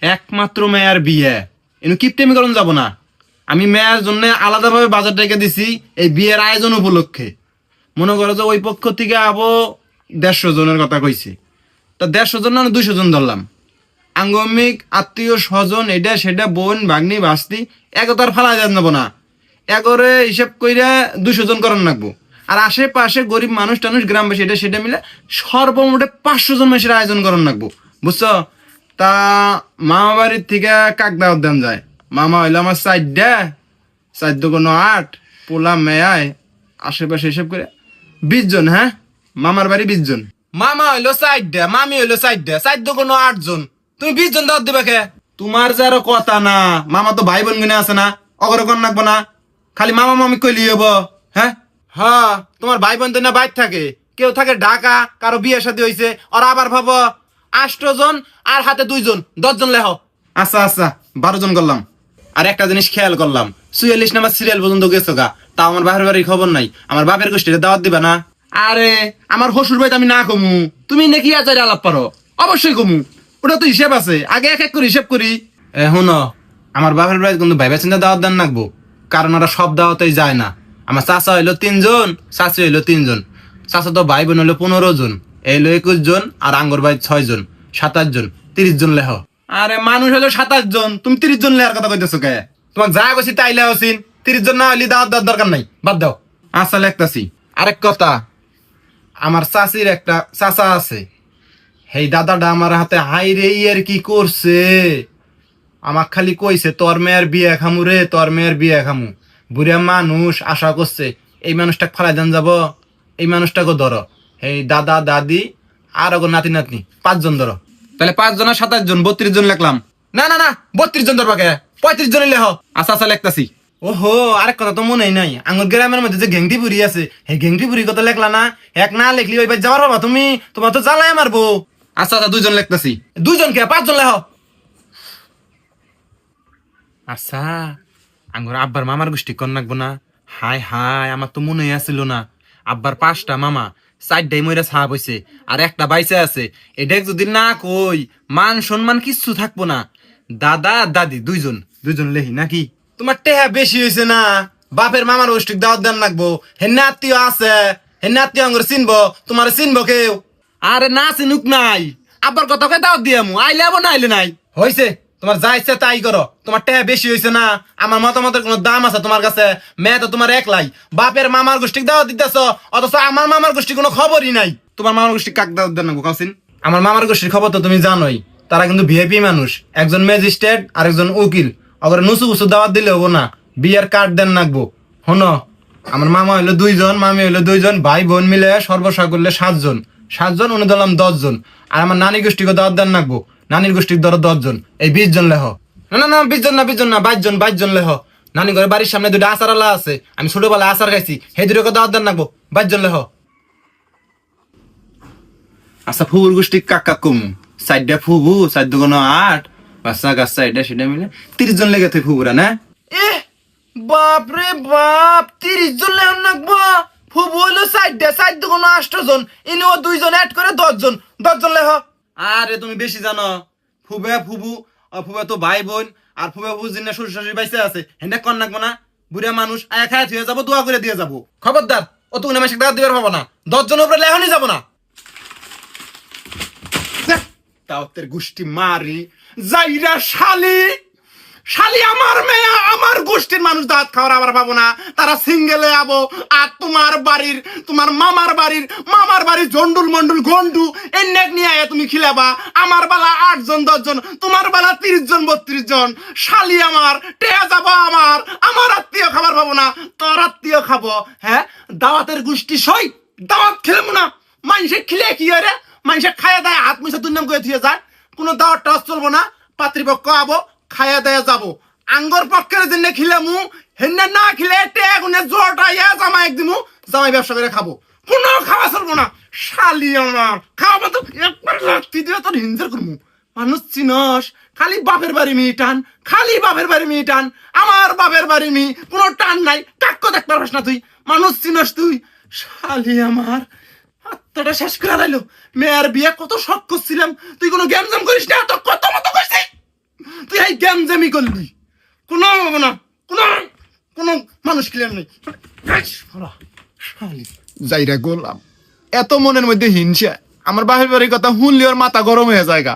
একমাত্র মেয়ের বিয়ে এনু কিপটেমি করুন যাব না। আমি মেয়ের জন্য আলাদাভাবে বাজার টাকা দিছি এই বিয়ের আয়োজন উপলক্ষে। মনে করো যে ওই পক্ষ থেকে আবো 150 জনের কথা কইছে, তা 150 জন না 200 জন ধরলাম। আঙ্গমিক আত্মীয় স্বজন এটা সেটা বোন ভাগ্নি ভাস্তি একতার ফালা যাব না, একরে হিসাব কইরা 200 জন করার লাগবো। আর আশেপাশে গরিব মানুষ টানুষ গ্রামবাসী এটা সেটা মিলে সর্বমোটে 500 জন মানুষের আয়োজন করার লাগবো, বুঝছো? তা মামা বাড়ির থেকে কাক দাওয়াত দেন যায়। মামা হইলো আমার 4 কোনো 8 পোলা মেয়ায় আশেপাশে হিসাব করে 20 জন। হ্যাঁ, মামার বাড়ি 20 জন। মামা হইলো 4, মামি হইলো 4 কোনো 8 জন। তুমি 20 জন দাওয়াত দিবে কে? তোমার যে আরো কথা না, মামা তো ভাই বোন গুনে আছে না, অগরে কোন লাগবো না, খালি মামা মামি কইলি হবো। হ্যাঁ হ্যাঁ, তোমার ভাই বোন তো না বাইর থাকে, কেউ থাকে ঢাকা, কারো বিয়ে শাদী হইছে, আর আবার ভাবো 8 জন আর হাতে 2 জন, 10 জন লেহ। আচ্ছা আচ্ছা, 12 জন করলাম। আর একটা জিনিস খেয়াল করলাম, 44 নাম্বার সিরিয়াল পর্যন্ত গেছো গা, তাও আমার বাপের বাড়ির খবর নাই। আমার বাপের গোষ্ঠীতে দাওয়াত দিবা না? আরে আমার হসুর ভাই আমি না কমু, তুমি নাকি আচার আলাপ পারো? অবশ্যই কমু, ওটা তো হিসেব আছে, আগে এক এক করে হিসেব করি। শুনো, আমার বাপের বাড়ি কিন্তু ভাইবা চিন্তা দাওয়াত দেন রাখবো, কারণ ওরা সব দাওয়াতেই যায় না। আমার চাচা হইলো 3 জন, চাচি হইলো 3 জন, চাচা তো ভাই বোন হইলো 15 জন, এইলো 21 জন, আর আঙ্গর ভাই 6 জন, 27 জন, 30 জন লেহ। আরে মানুষ হলো 27 জন, তুমি 30 জন লেহার কথা কইতেছো কে? তোমাক যা কইছি তাই লেহছিন, 30 জন না হইলে দাওয়াত দেওয়ার দরকার নাই, বাদ দাও। আচ্ছা লেখতাছি। আরেক কথা, আমার চাচির একটা চাচা আছে, হেই দাদাটা আমার হাতে হাইরে ইয়ার কি করছে, আমাক খালি কইছে তোর মেয়ের বিয়ে খামু রে, তোর মেয়ের বিয়ে খামু। বুড়া মানুষ আশা করছে এই মানুষটাকে ফালাই দেন যাব, এই মানুষটাকে ধরো, এই দাদা দাদি আর ওগো নাতি নাতনি 5 জন ধরো। তাহলে 5 জন আর 27 জন, 32 জন লিখলাম। না না না, 32 জন ধরবা কে? 35 জন লেহ। আচ্ছা আচ্ছা লেখতাছি। ওহো, আরেক কথা তো মনেই নাই, আঙ্গুর গ্রামের মধ্যে যে ঘেংটি পুরি আছে, এই ঘেংটি পুরি কথা লেখলা না? এক না লেখলি ওই যাবার বাবা তুমি, তোমার তো জ্বালায় মারবো। আচ্ছা আচ্ছা, 2 জন লিখতাছি। 2 জন কে? 5 জন লেহ। আচ্ছা, আঙ্গুর আব্বার মামার গোষ্ঠী কন রাখবো না? হায় হায়, আমার তো মনে আসছিল না। আব্বার 5টা মামা, 4টাই মইরা ছাপ হইছে, আর একটা বাইসে আছে। এটা যদি না কই, মান সম্মান কিচ্ছু থাকবো না। দাদা দাদি 2 জন, 2 জন লেহি নাকি? তোমার টেহা বেশি হয়েছে না? বাপের মামার গোষ্ঠী দাওয়াত দেন লাগবো, হেন্না আত্মীয় আছে, হেন্না আত্মীয় আঙ্গুর চিনবো, তোমার চিনবো কেউ? আরে না চিনুক নাই, আব্বার কথা কে দাওয়াত দিয়ামু, আইলে আবো না আইলে নাই। হইছে, তোমার যা ইচ্ছা তাই করো, তোমার টেহা বেশি হয়েছে না? আমার মতামতের কোনো দাম আছে তোমার কাছে? মেয়ে তো তোমার একলাই, বাপের মামার গোষ্ঠী দাওয়াত দিতেছ, অথচ আমার মামার গোষ্ঠী কোনো খবরই নাই। তোমার মামার গোষ্ঠী কাক দাওয়াত দেন লাগবো কাউসিন? আমার মামার গোষ্ঠীর খবর তো তুমি জানোই, তারা কিন্তু ভিআইপি মানুষ, একজন ম্যাজিস্ট্রেট আর একজন উকিল, অগর নুসু কুসু দাওয়াত দিলে হবো না, বিয়ের কার্ড দেন লাগবো। হনো, আমার মামা হইলো 2 জন, মামি হইলো 2 জন, ভাই বোন মিলে সর্বসা করলে 7 জন, 7 জন উনি ধরলাম 10 জন, আর আমার নানি গোষ্ঠীকে দাওয়াত দেন লাগবো, নানির গোষ্ঠীর ধরো 10 জন, এই 20 জন লেহ। না না না, 20 জন না, 20 জন না, 22 জন লেহ। নানি ঘরে বাড়ির সামনে 2টা আচার আলা আছে, আমি ছোটবেলায় আচার খাইছি, সেই 2টাকে দাওয়াত দেন লাগবো, 22 জন লেহ। আচ্ছা, ফুবুর গোষ্ঠী কাক কাক কমু? 4টা ফুবু, 4 কোনো 8, বাচ্চা গাচ্চা এটা সেটা মিলে 30 জন লেগে তুই ফুবুরা না? এ বাপ রে বাপ, 30 জন লেহন লাগবো? ফুবু হইলো 4টা, 4 কোনো 8 জন, ইনিও 2 জন অ্যাড করে 10 জন, 10 জন লেহ। আরে তুমি বেশি জানো, ফুবে ফুবু, ফুবে তো ভাই বোন, আর ফুবে ফুবু জিন্না শ্বশুর শাশুড়ি বাইসে আছে, হেন্ডা কন লাগবো না? বুড়া মানুষ আয়া খায় থুয়ে যাবো, দোয়া করে দিয়ে যাবো। খবরদার, অতগুলো মাসে দাওয়াত দিবার হবো না, 10 জনের উপরে লেহনই যাবো না। দাওয়াতের গোষ্ঠী মারি যাইরা শালি, শালি আমার মেয়া আমার গোষ্ঠীর মানুষ দাঁত খাওয়ার আবার পাবো না, তারা সিঙ্গেলে আবো। আর তোমার বাড়ির, তোমার মামার বাড়ির জন্ডুল মন্ডুল গন্ডু এই নেক নিয়ে আয়া তুমি খিলাবা। আমার বেলা 8 জন 10 জন, তোমার বেলা 30 জন 32 জন। শালি আমার টেয়া যাবো, আমার আত্মীয় খাবার পাবো না, তোর আত্মীয় খাবো। হ্যাঁ, দাওয়াতের গোষ্ঠী সই, দাওয়াত খেলবো না। মানুষে খিলে কি হয়, মানুষে খাইয়া দেয় হাত মুছে দুই নাম করে থুয়ে যায়, কোনো দাওয়াত টাওয়াত চলবো না। পাত্রীপক্ষ আবো, খাইয়া দেয়া যাবো। আঙ্গর পক্ষের জন্য খিলামু, হেন্না না খিলে টেগুনে জোরটা ইয়া জামাই একদিমু, জামাই ব্যবসা করে খাবো, কোনো খাওয়া চলবো না। শালি আমার খাওয়া তো একবার লাঠি দিয়ে তোর হিঞ্জার করবো। মানুষ চিনস, খালি বাপের বাড়ি মেয়ে টান, খালি বাপের বাড়ি মেয়ে টান, আমার বাপের বাড়ি মেয়ে কোনো টান নাই, কাক্য দেখতে পারস না তুই, মানুষ চিনস তুই। শালি আমার আত্মাটা শেষ করে দিল। মেয়ের বিয়ে কত শখ করছিলাম, তুই কোনো গেম জাম করিস না, তো কত মতো করছিস। গ্যামজামি করলি, কোনো হবে না, কোনো কোনো মানুষ ক্লিয়ার নেই। যাইরা গোলাম, এত মনের মধ্যে হিংসা, আমার বাপের বাড়ির কথা শুনলে ওর মাথা গরম হয়ে যায় গা।